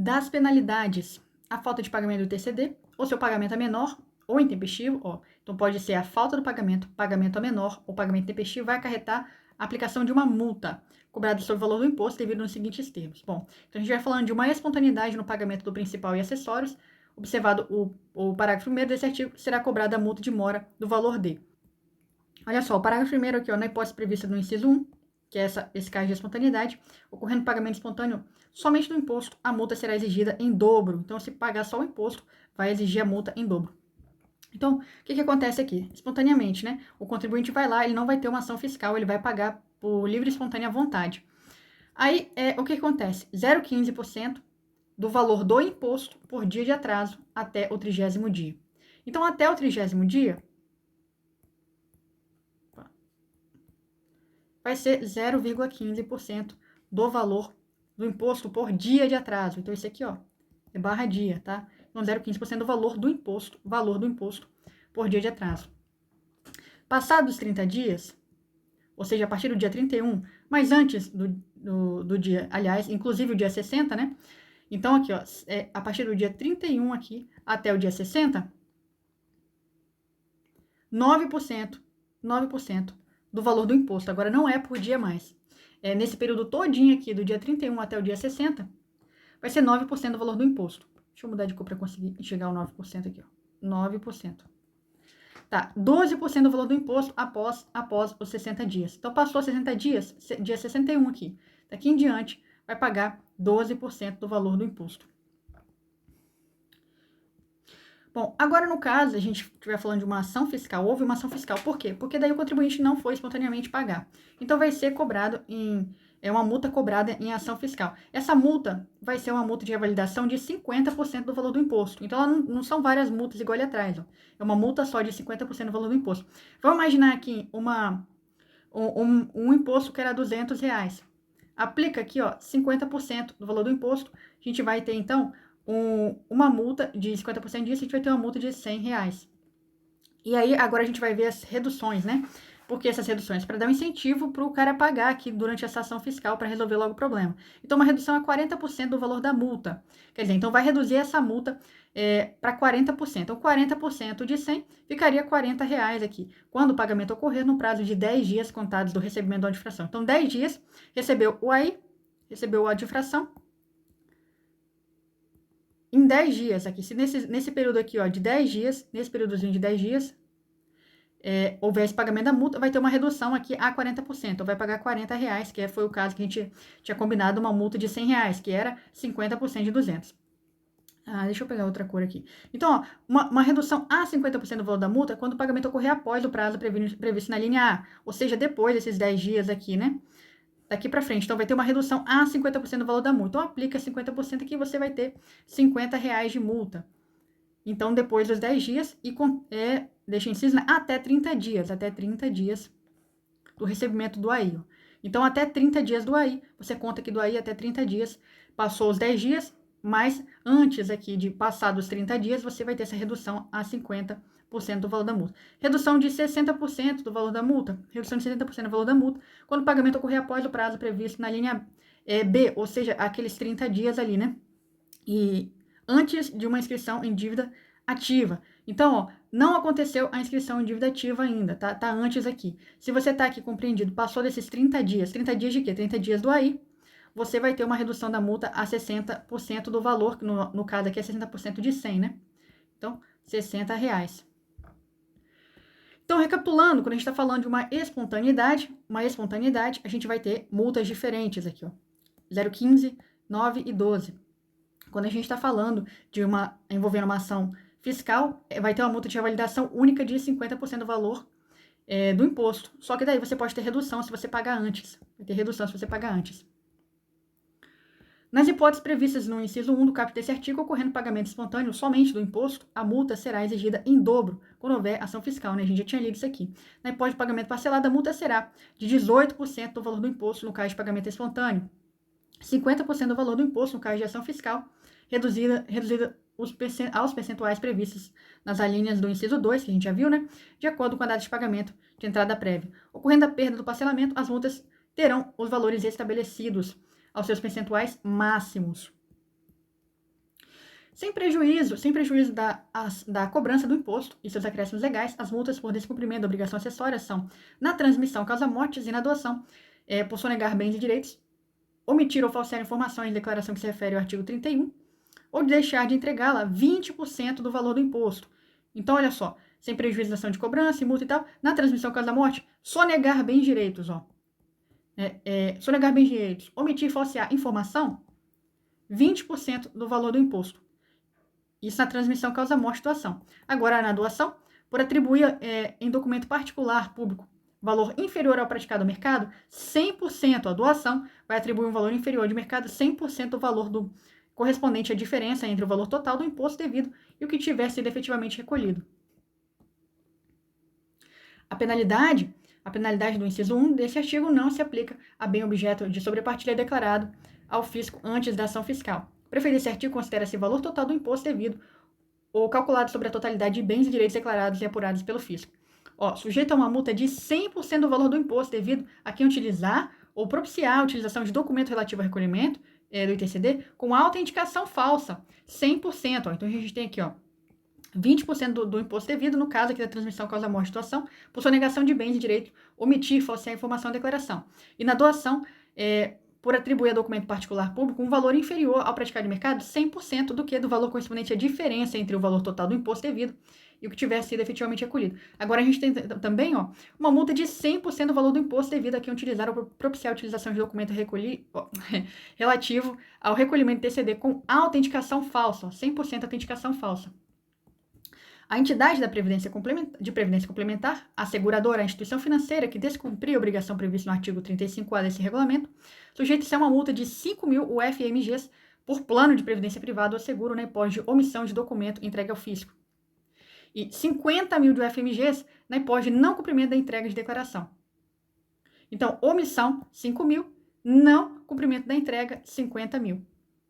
Das penalidades, a falta de pagamento do TCD, ou seu pagamento é menor ou intempestivo, ó. Então pode ser a falta do pagamento é menor ou pagamento intempestivo vai acarretar a aplicação de uma multa cobrada sobre o valor do imposto devido nos seguintes termos. Bom, então a gente vai falando de uma espontaneidade no pagamento do principal e acessórios. Observado o parágrafo 1º desse artigo, será cobrada a multa de mora do valor D. Olha só, o parágrafo 1º aqui, ó, na hipótese prevista no inciso 1, que é esse caso de espontaneidade, ocorrendo pagamento espontâneo somente do imposto, a multa será exigida em dobro. Então, se pagar só o imposto, vai exigir a multa em dobro. Então, o que acontece aqui? Espontaneamente, né? O contribuinte vai lá, ele não vai ter uma ação fiscal, ele vai pagar por livre e espontânea vontade. Aí, o que acontece? 0,15% do valor do imposto por dia de atraso até o 30º dia. Então, até o 30º dia, vai ser 0,15% do valor do imposto por dia de atraso. Então, esse aqui, ó, é barra dia, tá? Então, 0,15% do valor do imposto por dia de atraso. Passados os 30 dias, ou seja, a partir do dia 31, mas antes do dia, aliás, inclusive o dia 60, né? Então, aqui, ó, a partir do dia 31 aqui até o dia 60, 9% do valor do imposto. Agora, não é por dia mais. Nesse período todinho aqui, do dia 31 até o dia 60, vai ser 9% do valor do imposto. Deixa eu mudar de cor para conseguir chegar ao 9% aqui, ó. 9%. Tá, 12% do valor do imposto após os 60 dias. Então, passou 60 dias, dia 61 aqui. Daqui em diante, vai pagar 12% do valor do imposto. Bom, agora no caso, a gente estiver falando de uma ação fiscal, houve uma ação fiscal. Por quê? Porque daí o contribuinte não foi espontaneamente pagar. Então, vai ser cobrado uma multa cobrada em ação fiscal. Essa multa vai ser uma multa de revalidação de 50% do valor do imposto. Então, ela não são várias multas igual ali atrás. Ó. É uma multa só de 50% do valor do imposto. Vamos imaginar aqui um imposto que era R$200. Aplica aqui, ó, 50% do valor do imposto. A gente vai ter, então, uma multa de 50% disso, a gente vai ter uma multa de R$100. E aí, agora a gente vai ver as reduções, né? Por que essas reduções? Para dar um incentivo para o cara pagar aqui durante essa ação fiscal para resolver logo o problema. Então, uma redução a 40% do valor da multa. Quer dizer, então vai reduzir essa multa para 40%. Então, 40% de 100 ficaria R$40 aqui, quando o pagamento ocorrer no prazo de 10 dias contados do recebimento da infração. Então, 10 dias, recebeu o AI, recebeu a difração. Em 10 dias aqui, se nesse período aqui, ó, de 10 dias, nesse períodozinho de 10 dias, houver esse pagamento da multa, vai ter uma redução aqui a 40%, então vai pagar R$40, que foi o caso que a gente tinha combinado uma multa de R$100, que era 50% de 200. Deixa eu pegar outra cor aqui. Então, ó, uma redução a 50% do valor da multa quando o pagamento ocorrer após o prazo previsto na linha A, ou seja, depois desses 10 dias aqui, né? Daqui para frente. Então, vai ter uma redução a 50% do valor da multa. Então, aplica 50% aqui, você vai ter R$50 de multa. Então, depois dos 10 dias, deixa inciso, né? Até 30 dias do recebimento do AI. Ó. Então, até 30 dias do AI, você conta aqui do AI até 30 dias, passou os 10 dias, mas antes aqui de passar dos 30 dias, você vai ter essa redução a 50% do valor da multa. Redução de 60% do valor da multa. Redução de 70% do valor da multa, quando o pagamento ocorrer após o prazo previsto na linha B, ou seja, aqueles 30 dias ali, né? E antes de uma inscrição em dívida ativa. Então, ó, não aconteceu a inscrição em dívida ativa ainda, tá? Tá antes aqui. Se você tá aqui compreendido, passou desses 30 dias de quê? 30 dias do AI, você vai ter uma redução da multa a 60% do valor, que no caso aqui é 60% de 100, né? Então, R$60. Então, recapitulando, quando a gente está falando de uma espontaneidade, a gente vai ter multas diferentes aqui, ó. 0,15, 9 e 12. Quando a gente está falando de envolvendo uma ação fiscal, vai ter uma multa de revalidação única de 50% do valor do imposto. Só que daí você pode ter redução se você pagar antes. Vai ter redução se você pagar antes. Nas hipóteses previstas no inciso 1 do caput desse artigo, ocorrendo pagamento espontâneo somente do imposto, a multa será exigida em dobro quando houver ação fiscal, né? A gente já tinha lido isso aqui. Na hipótese de pagamento parcelado, a multa será de 18% do valor do imposto no caso de pagamento espontâneo, 50% do valor do imposto no caso de ação fiscal, reduzida aos percentuais previstos nas alíneas do inciso 2, que a gente já viu, né? De acordo com a data de pagamento de entrada prévia. Ocorrendo a perda do parcelamento, as multas terão os valores estabelecidos aos seus percentuais máximos. Sem prejuízo da cobrança do imposto e seus acréscimos legais, as multas por descumprimento da obrigação acessória são na transmissão causa-mortes e na doação, por sonegar bens e direitos, omitir ou falsear informações em declaração que se refere ao artigo 31, ou deixar de entregá-la 20% do valor do imposto. Então, olha só, sem prejuízo da ação de cobrança e multa e tal, na transmissão causa-morte, sonegar bens e direitos, ó. Sonegar bens e direitos, omitir e falsear informação, 20% do valor do imposto. Isso na transmissão causa-morte e doação. Agora, na doação, por atribuir em documento particular público valor inferior ao praticado no mercado, 100% a doação vai atribuir um valor inferior de mercado, 100% do valor do correspondente à diferença entre o valor total do imposto devido e o que tiver sido efetivamente recolhido. A penalidade do inciso 1 desse artigo não se aplica a bem objeto de sobrepartilha declarado ao fisco antes da ação fiscal. Preferir esse artigo considera-se o valor total do imposto devido ou calculado sobre a totalidade de bens e direitos declarados e apurados pelo fisco. Sujeito a uma multa de 100% do valor do imposto devido a quem utilizar ou propiciar a utilização de documento relativo ao recolhimento do ITCD com autenticação falsa, 100%. Então, a gente tem aqui, 20% do imposto devido, no caso aqui da transmissão causa-morte e doação, por sonegação de bens e direitos, omitir, falsear a informação da declaração. E na doação, por atribuir a documento particular público um valor inferior ao praticado de mercado, 100% do que do valor correspondente à diferença entre o valor total do imposto devido e o que tiver sido efetivamente recolhido. Agora, a gente tem também, uma multa de 100% do valor do imposto devido a quem utilizar ou propiciar a utilização de documento relativo ao recolhimento do TCD com autenticação falsa, 100% autenticação falsa. A entidade de previdência complementar, a seguradora, a instituição financeira que descumprir a obrigação prevista no artigo 35A desse regulamento, sujeita-se a uma multa de 5.000 UFMGs por plano de previdência privada ou seguro na hipótese de omissão de documento entregue ao fisco. E 50.000 de UFMGs na hipótese de não cumprimento da entrega de declaração. Então, omissão, 5.000, não cumprimento da entrega, 50.000.